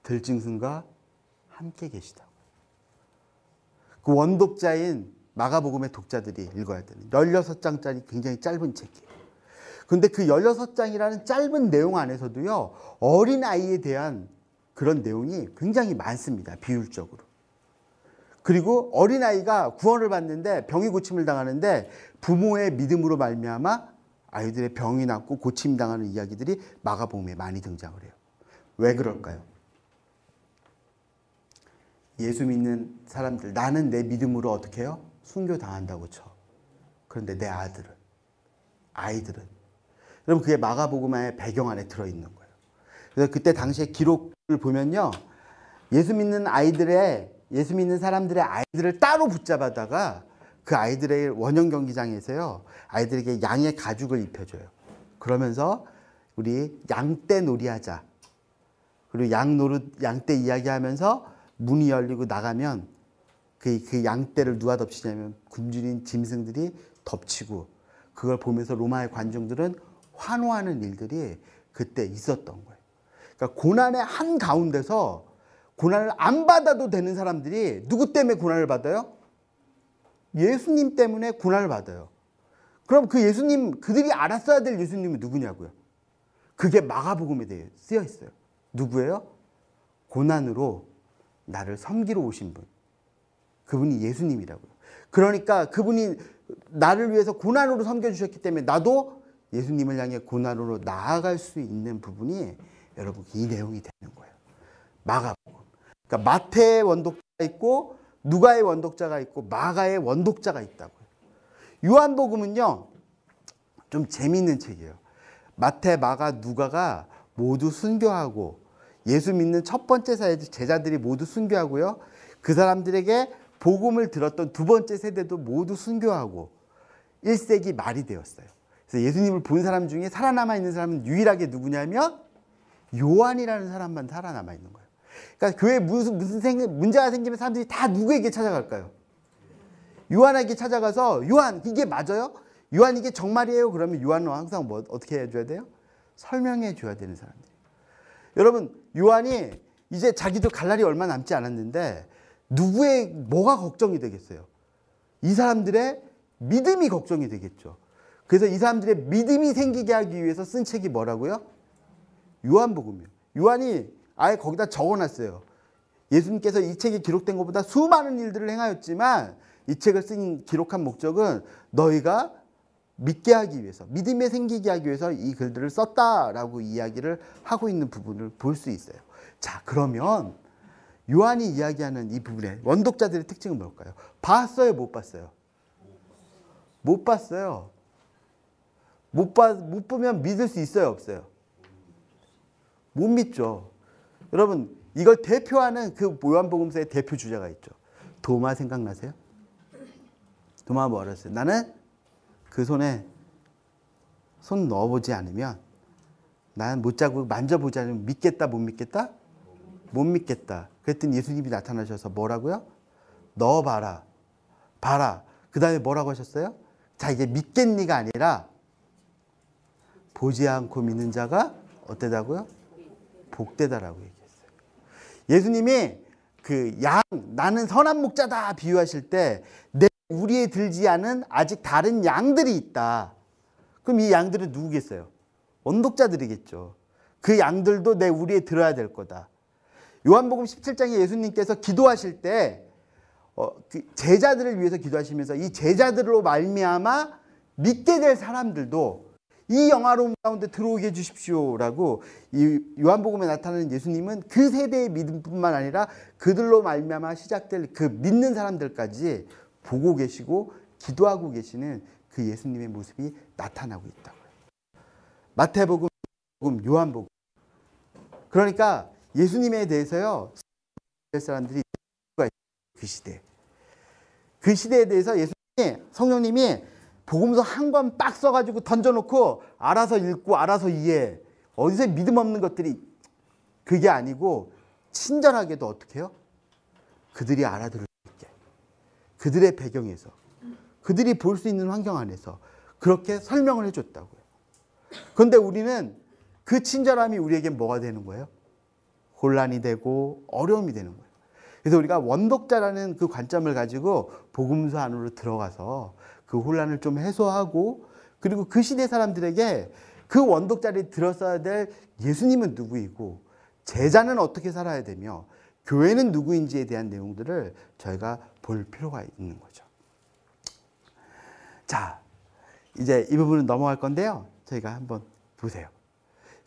들짐승과 함께 계시다고요. 그 원독자인 마가복음의 독자들이 읽어야 되는 16장짜리 굉장히 짧은 책이에요. 그런데 그 16장이라는 짧은 내용 안에서도요, 어린아이에 대한 그런 내용이 굉장히 많습니다. 비율적으로. 그리고 어린아이가 구원을 받는데 병이 고침을 당하는데 부모의 믿음으로 말미암아 아이들의 병이 낫고 고침 당하는 이야기들이 마가복음에 많이 등장을 해요. 왜 그럴까요? 예수 믿는 사람들, 나는 내 믿음으로 어떻게 해요? 순교당한다고 쳐. 그런데 내 아이들은 여러분, 그게 마가복음의 배경 안에 들어있는 거예요. 그래서 그때 당시에 기록을 보면요, 예수 믿는 사람들의 아이들을 따로 붙잡아다가 그 아이들의 원형 경기장에서요, 아이들에게 양의 가죽을 입혀줘요. 그러면서 우리 양떼 놀이하자. 그리고 양떼 이야기하면서 문이 열리고 나가면 그 양떼를 누가 덮치냐면 굶주린 짐승들이 덮치고, 그걸 보면서 로마의 관중들은 환호하는 일들이 그때 있었던 거예요. 그러니까 고난의 한가운데서 고난을 안 받아도 되는 사람들이 누구 때문에 고난을 받아요? 예수님 때문에 고난을 받아요. 그럼 그 예수님, 그들이 알았어야 될 예수님은 누구냐고요? 그게 마가복음에 대해 쓰여 있어요. 누구예요? 고난으로 나를 섬기러 오신 분. 그분이 예수님이라고요. 그러니까 그분이 나를 위해서 고난으로 섬겨주셨기 때문에 나도 예수님을 향해 고난으로 나아갈 수 있는 부분이 여러분 이 내용이 되는 거예요. 마가복음. 그러니까 마태의 원독자가 있고 누가의 원독자가 있고 마가의 원독자가 있다고요. 요한복음은요, 좀 재미있는 책이에요. 마태, 마가, 누가가 모두 순교하고 예수 믿는 첫 번째 제자들이 모두 순교하고요. 그 사람들에게 복음을 들었던 두 번째 세대도 모두 순교하고 1세기 말이 되었어요. 그래서 예수님을 본 사람 중에 살아남아 있는 사람은 유일하게 누구냐면 요한이라는 사람만 살아남아 있는 거예요. 그러니까 교회에 무슨 문제가 생기면 사람들이 다 누구에게 찾아갈까요? 요한에게 찾아가서 요한 이게 맞아요? 요한 이게 정말이에요? 그러면 요한은 항상 어떻게 해줘야 돼요? 설명해 줘야 되는 사람들이에요. 여러분, 요한이 이제 자기도 갈 날이 얼마 남지 않았는데 뭐가 걱정이 되겠어요? 이 사람들의 믿음이 걱정이 되겠죠. 그래서 이 사람들의 믿음이 생기게 하기 위해서 쓴 책이 뭐라고요? 요한복음이에요. 요한이 아예 거기다 적어놨어요. 예수님께서 이 책에 기록된 것보다 수많은 일들을 행하였지만 이 책을 기록한 목적은 너희가 믿게 하기 위해서, 믿음에 생기게 하기 위해서 이 글들을 썼다라고 이야기를 하고 있는 부분을 볼 수 있어요. 자, 그러면 요한이 이야기하는 이 부분의 원독자들의 특징은 뭘까요? 봤어요, 못 봤어요? 못 봤어요. 못 보면 믿을 수 있어요, 없어요? 못 믿죠. 여러분, 이걸 대표하는 그 요한복음서의 대표 주자가 있죠. 도마 생각나세요? 도마가 뭐라 했어요? 나는 그 손에 손 넣어보지 않으면, 나는 못 자고 만져보지 않으면 믿겠다, 못 믿겠다? 못 믿겠다. 그랬더니 예수님이 나타나셔서 뭐라고요? 넣어봐라. 봐라. 그 다음에 뭐라고 하셨어요? 자, 이제 믿겠니가 아니라 보지 않고 믿는 자가 어때다고요? 복되다라고 얘기했어요. 예수님이 그 나는 선한 목자다 비유하실 때 내 우리에 들지 않은 아직 다른 양들이 있다. 그럼 이 양들은 누구겠어요? 원독자들이겠죠. 그 양들도 내 우리에 들어야 될 거다. 요한복음 17장에 예수님께서 기도하실 때 그 제자들을 위해서 기도하시면서 이 제자들로 말미암아 믿게 될 사람들도 이 영화로움 가운데 들어오게 해주십시오라고 이 요한복음에 나타나는 예수님은 그 세대의 믿음뿐만 아니라 그들로 말미암아 시작될 그 믿는 사람들까지 보고 계시고 기도하고 계시는 그 예수님의 모습이 나타나고 있다고요. 마태복음, 요한복음. 그러니까 예수님에 대해서요, 사람들이 그 시대. 그 시대에 대해서 예수님이, 성령님이 복음서 한 권 빡 써가지고 던져놓고 알아서 읽고 알아서 이해해. 어디서 믿음 없는 것들이 그게 아니고 친절하게도 어떻게 해요? 그들이 알아들을 수 있게. 그들의 배경에서. 그들이 볼 수 있는 환경 안에서 그렇게 설명을 해줬다고요. 그런데 우리는 그 친절함이 우리에게 뭐가 되는 거예요? 혼란이 되고 어려움이 되는 거예요. 그래서 우리가 원독자라는 그 관점을 가지고 복음서 안으로 들어가서 그 혼란을 좀 해소하고 그리고 그 시대 사람들에게 그 원독자를 들었어야 될 예수님은 누구이고 제자는 어떻게 살아야 되며 교회는 누구인지에 대한 내용들을 저희가 볼 필요가 있는 거죠. 자, 이제 이 부분은 넘어갈 건데요. 저희가 한번 보세요.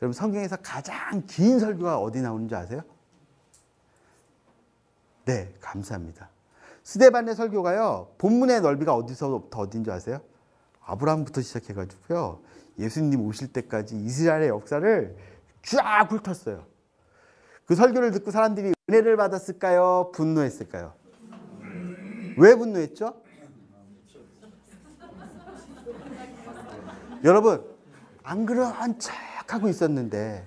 여러분 성경에서 가장 긴 설교가 어디 나오는 줄 아세요? 네, 감사합니다. 스데반의 설교가요. 본문의 넓이가 어디서부터 어딘 줄 아세요? 아브라함부터 시작해가지고요. 예수님 오실 때까지 이스라엘의 역사를 쫙 훑었어요. 그 설교를 듣고 사람들이 은혜를 받았을까요? 분노했을까요? 왜 분노했죠? 여러분 안 그런 척하고 있었는데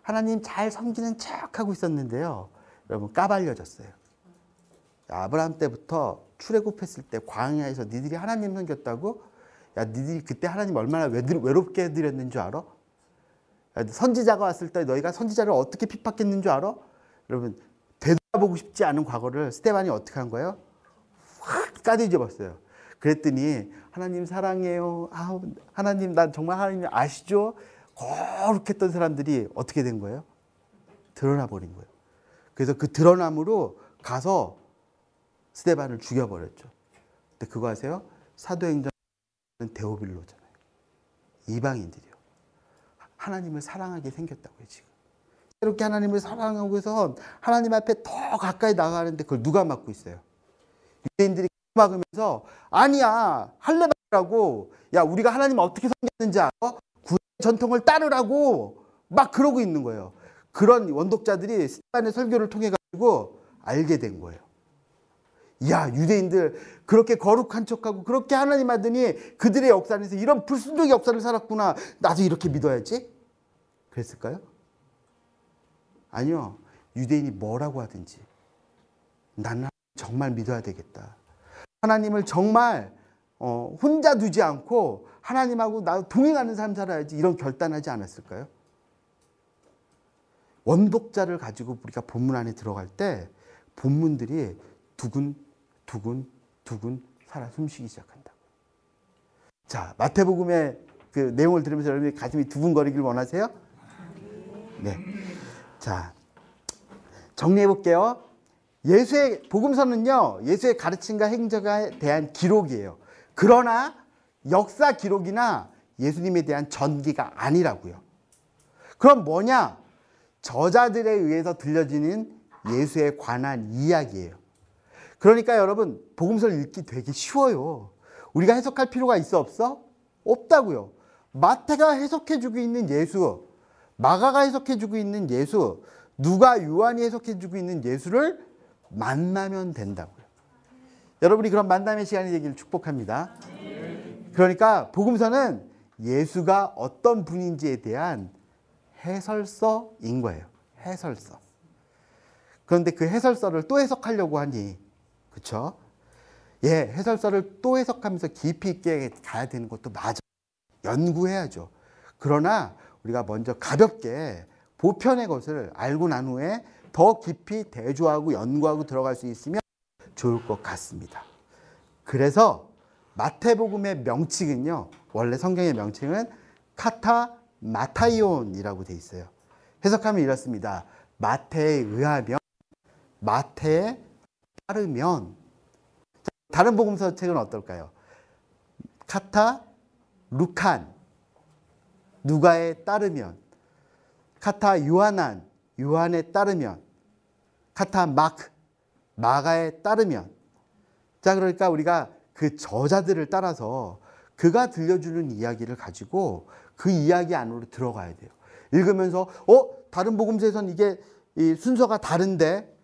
하나님 잘 섬기는 척하고 있었는데요. 여러분 까발려졌어요. 아브라함 때부터 출애굽했을 때 광야에서 니들이 하나님 섬겼다고? 야 니들이 그때 하나님 얼마나 외롭게 해드렸는 줄 알아? 야, 선지자가 왔을 때 너희가 선지자를 어떻게 핍박했는 줄 알아? 여러분 되돌아보고 싶지 않은 과거를 스데반이 어떻게 한 거예요? 확 까뒤집었어요. 그랬더니 하나님 사랑해요. 아, 하나님 난 정말 하나님 아시죠? 거룩했던 사람들이 어떻게 된 거예요? 드러나 버린 거예요. 그래서 그 드러남으로 가서 스데반을 죽여버렸죠. 근데 그거 아세요? 사도행전은 데오빌로잖아요. 이방인들이요. 하나님을 사랑하게 생겼다고요. 지금 이렇게 하나님을 사랑하고 해서 하나님 앞에 더 가까이 나가는데 그걸 누가 막고 있어요? 유대인들이 막으면서 아니야 할례라고 야 우리가 하나님 어떻게 섬겼는지 알아? 구약 전통을 따르라고 막 그러고 있는 거예요. 그런 원독자들이 스데반의 설교를 통해 가지고 알게 된 거예요. 야 유대인들 그렇게 거룩한 척하고 그렇게 하나님 하더니 그들의 역사 안에서 이런 불순종의 역사를 살았구나. 나도 이렇게 믿어야지. 그랬을까요? 아니요. 유대인이 뭐라고 하든지 나는 정말 믿어야 되겠다. 하나님을 정말 혼자 두지 않고 하나님하고 나도 동행하는 삶 살아야지 이런 결단하지 않았을까요? 원독자를 가지고 우리가 본문 안에 들어갈 때 본문들이 두근 살아 숨쉬기 시작한다. 자, 마태복음의 그 내용을 들으면서 여러분이 가슴이 두근거리길 원하세요? 네. 자, 정리해 볼게요. 예수의 복음서는요, 예수의 가르침과 행적에 대한 기록이에요. 그러나 역사 기록이나 예수님에 대한 전기가 아니라고요. 그럼 뭐냐? 저자들에 의해서 들려지는 예수에 관한 이야기예요. 그러니까 여러분 복음서를 읽기 되게 쉬워요. 우리가 해석할 필요가 있어 없어? 없다고요. 마태가 해석해주고 있는 예수, 마가가 해석해주고 있는 예수, 누가 요한이 해석해주고 있는 예수를 만나면 된다고요. 여러분이 그런 만남의 시간이 되기를 축복합니다. 그러니까 복음서는 예수가 어떤 분인지에 대한 해설서인 거예요. 해설서. 그런데 그 해설서를 또 해석하려고 하니 그렇죠? 예, 해설서를 또 해석하면서 깊이 있게 가야 되는 것도 맞아. 연구해야죠. 그러나 우리가 먼저 가볍게 보편의 것을 알고 난 후에 더 깊이 대조하고 연구하고 들어갈 수 있으면 좋을 것 같습니다. 그래서 마태복음의 명칭은요. 원래 성경의 명칭은 카타 마타이온이라고 돼 있어요. 해석하면 이렇습니다. 마태에 의하면, 마태에 따르면. 다른 복음서 책은 어떨까요? 카타, 루칸, 누가에 따르면, 카타 요하난, 요한에 따르면, 카타 마크, 마가에 따르면. 자, 그러니까 우리가 그 저자들을 따라서 그가 들려주는 이야기를 가지고 그 이야기 안으로 들어가야 돼요. 읽으면서 다른 복음서에선 이게 이 순서가 다른데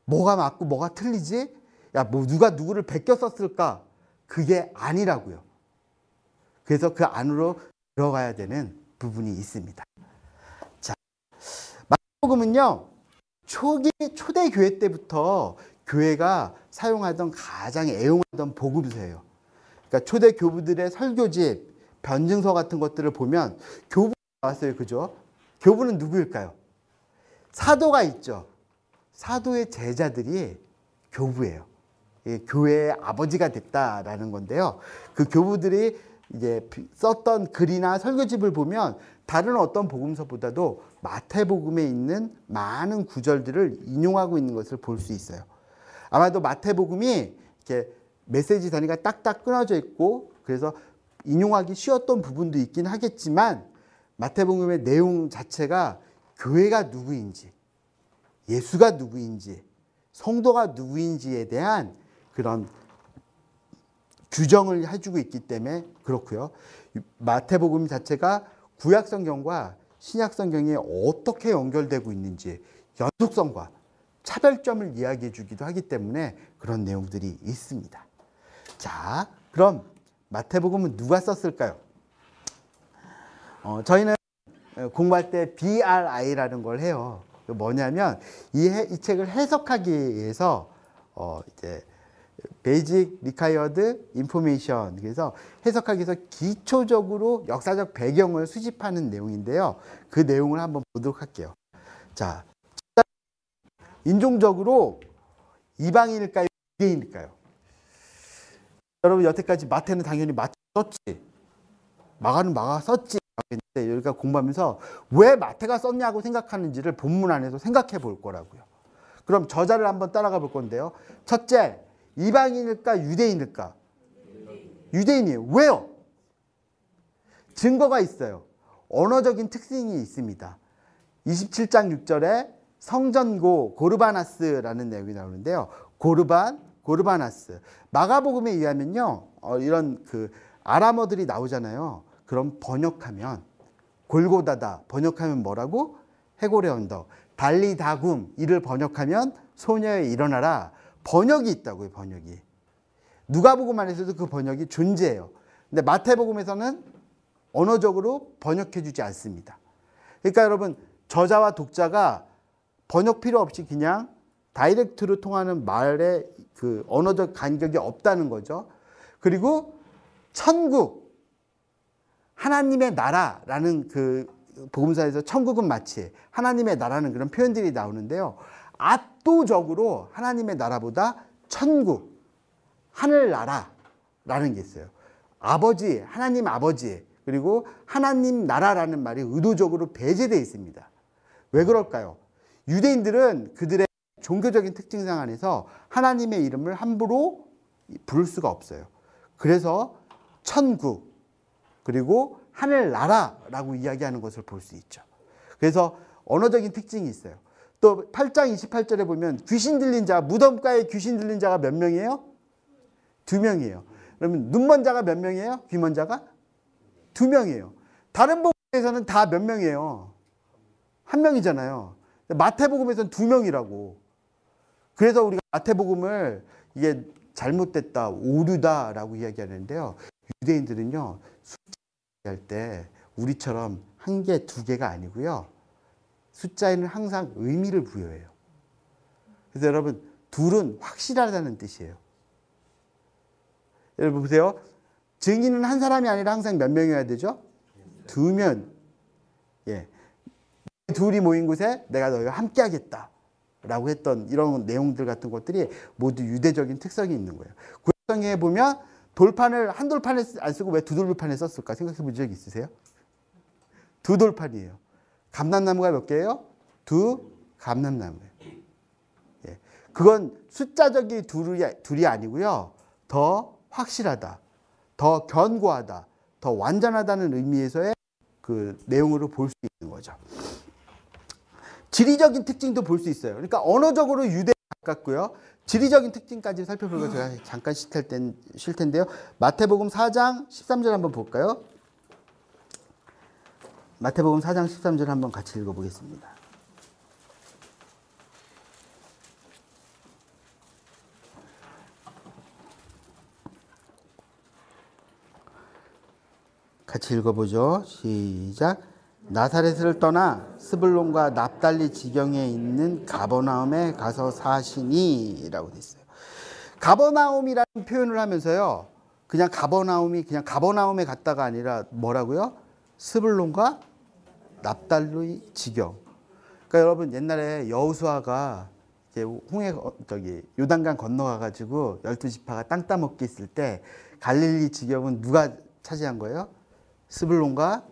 뭐가 맞고 뭐가 틀리지? 야, 뭐 누가 누구를 베껴 썼을까? 그게 아니라고요. 그래서 그 안으로 들어가야 되는 부분이 있습니다. 자, 마태복음은요, 초대 교회 때부터 교회가 사용하던 가장 애용하던 복음서예요. 그러니까 초대 교부들의 설교집, 변증서 같은 것들을 보면 교부 나왔어요. 그죠? 교부는 누구일까요? 사도가 있죠. 사도의 제자들이 교부예요. 교회의 아버지가 됐다라는 건데요. 그 교부들이 이제 썼던 글이나 설교집을 보면 다른 어떤 복음서보다도 마태복음에 있는 많은 구절들을 인용하고 있는 것을 볼 수 있어요. 아마도 마태복음이 이렇게 메시지 단위가 딱딱 끊어져 있고 그래서 인용하기 쉬웠던 부분도 있긴 하겠지만 마태복음의 내용 자체가 교회가 누구인지, 예수가 누구인지, 성도가 누구인지에 대한 그런 규정을 해주고 있기 때문에 그렇고요. 마태복음 자체가 구약성경과 신약성경이 어떻게 연결되고 있는지 연속성과 차별점을 이야기해 주기도 하기 때문에 그런 내용들이 있습니다. 자, 그럼 마태복음은 누가 썼을까요? 저희는 공부할 때 BRI라는 걸 해요. 뭐냐면 이 책을 해석하기 위해서 이제 Basic Required Information, 그래서 해석하기 위해서 기초적으로 역사적 배경을 수집하는 내용인데요. 그 내용을 한번 보도록 할게요. 자, 인종적으로 이방인일까요? 유대인일까요? 여러분 여태까지 마태는 당연히 마태 썼지, 마가는 마가 썼지 했는데 여기가 공부하면서 왜 마태가 썼냐고 생각하는지를 본문 안에서 생각해 볼 거라고요. 그럼 저자를 한번 따라가 볼 건데요. 첫째, 이방인일까 유대인일까? 유대인이에요. 왜요? 증거가 있어요. 언어적인 특징이 있습니다. 27장 6절에 성전고 고르바나스라는 내용이 나오는데요. 고르바나스. 마가복음에 의하면요, 이런 그 아람어들이 나오잖아요. 그럼 번역하면 골고다다, 번역하면 뭐라고? 해골의 언덕. 달리다굼, 이를 번역하면 소녀여 일어나라. 번역이 있다고요. 번역이. 누가복음 안에서도 그 번역이 존재해요. 근데 마태복음에서는 언어적으로 번역해 주지 않습니다. 그러니까 여러분, 저자와 독자가 번역 필요 없이 그냥 다이렉트로 통하는 말에 그 언어적 간격이 없다는 거죠. 그리고 천국, 하나님의 나라라는 그 복음서에서 천국은 마치 하나님의 나라는 그런 표현들이 나오는데요. 압도적으로 하나님의 나라보다 천국, 하늘나라라는 게 있어요. 아버지, 하나님 아버지, 그리고 하나님 나라라는 말이 의도적으로 배제되어 있습니다. 왜 그럴까요? 유대인들은 그들의 종교적인 특징상 안에서 하나님의 이름을 함부로 부를 수가 없어요. 그래서 천국, 그리고 하늘나라라고 이야기하는 것을 볼 수 있죠. 그래서 언어적인 특징이 있어요. 또 8장 28절에 보면 귀신 들린 자, 무덤가에 귀신 들린 자가 몇 명이에요? 2명이에요. 그러면 눈먼 자가 몇 명이에요? 귀먼 자가? 2명이에요. 다른 복음에서는 다 몇 명이에요? 1명이잖아요. 마태복음에서는 2명이라고. 그래서 우리가 마태복음을 이게 잘못됐다, 오류다라고 이야기하는데요. 유대인들은요, 숫자할 때 우리처럼 1개, 2개가 아니고요. 숫자에는 항상 의미를 부여해요. 그래서 여러분, 둘은 확실하다는 뜻이에요. 여러분 보세요. 증인은 한 사람이 아니라 항상 몇 명이어야 되죠? 2명. 예. 둘이 모인 곳에 내가 너희와 함께 하겠다 라고 했던 이런 내용들 같은 것들이 모두 유대적인 특성이 있는 거예요. 구약성경에 보면 돌판을 한 돌판에 안 쓰고 왜 2돌판에 썼을까 생각해 본 적 있으세요? 2돌판이에요. 감람나무가 몇 개예요? 2 감람나무예요. 예. 그건 숫자적인 둘이 아니고요. 더 확실하다, 더 견고하다, 더 완전하다는 의미에서의 그 내용으로 볼 수 있는 거죠. 지리적인 특징도 볼 수 있어요. 그러니까 언어적으로 유대에 가깝고요. 지리적인 특징까지 살펴보고 제가 잠깐 쉴 텐데요. 마태복음 4장 13절 한번 볼까요? 마태복음 4장 13절 한번 같이 읽어보겠습니다. 같이 읽어보죠. 시작. 나사렛을 떠나 스불론과 납달리 지경에 있는 가버나움에 가서 사시니 라고 돼 있어요. 가버나움이라는 표현을 하면서요. 그냥 가버나움에 갔다가 아니라 뭐라고요? 스불론과 납달리 지경. 그러니까 여러분 옛날에 여호수아가 요단강 건너가 가지고 12지파가 땅 따먹기 있을 때 갈릴리 지경은 누가 차지한 거예요? 스불론과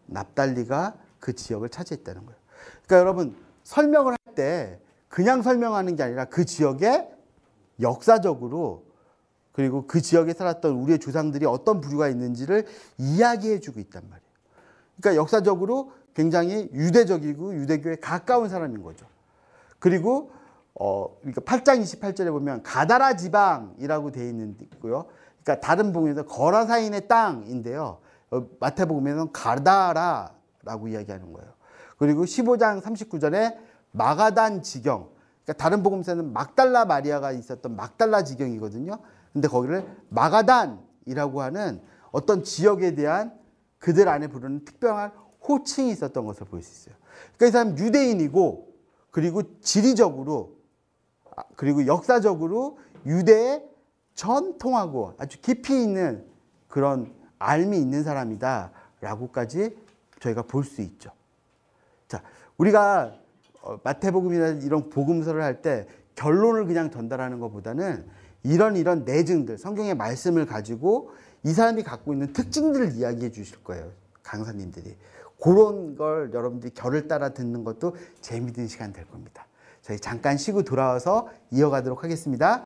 납달리가 그 지역을 차지했다는 거예요. 그러니까 여러분 설명을 할 때 그냥 설명하는 게 아니라 그 지역에 역사적으로 그리고 그 지역에 살았던 우리의 조상들이 어떤 부류가 있는지를 이야기해주고 있단 말이에요. 그러니까 역사적으로 굉장히 유대적이고 유대교에 가까운 사람인 거죠. 그리고 그러니까 8장 28절에 보면 가다라 지방이라고 되어 있고요. 그러니까 다른 복음에서 거라사인의 땅인데요. 마태복음에는 가다라라고 이야기하는 거예요. 그리고 15장 39절에 마가단 지경. 그러니까 다른 복음서는 막달라 마리아가 있었던 막달라 지경이거든요. 근데 거기를 마가단이라고 하는 어떤 지역에 대한 그들 안에 부르는 특별한 호칭이 있었던 것을 볼 수 있어요. 그러니까 이 사람 유대인이고 그리고 지리적으로 그리고 역사적으로 유대에 전통하고 아주 깊이 있는 그런 알미 있는 사람이다라고까지 저희가 볼 수 있죠. 자, 우리가 마태복음이나 이런 복음서를 할 때 결론을 그냥 전달하는 것보다는 이런 내증들, 성경의 말씀을 가지고 이 사람이 갖고 있는 특징들을 이야기해 주실 거예요. 강사님들이. 그런 걸 여러분들이 결을 따라 듣는 것도 재미있는 시간 될 겁니다. 저희 잠깐 쉬고 돌아와서 이어가도록 하겠습니다.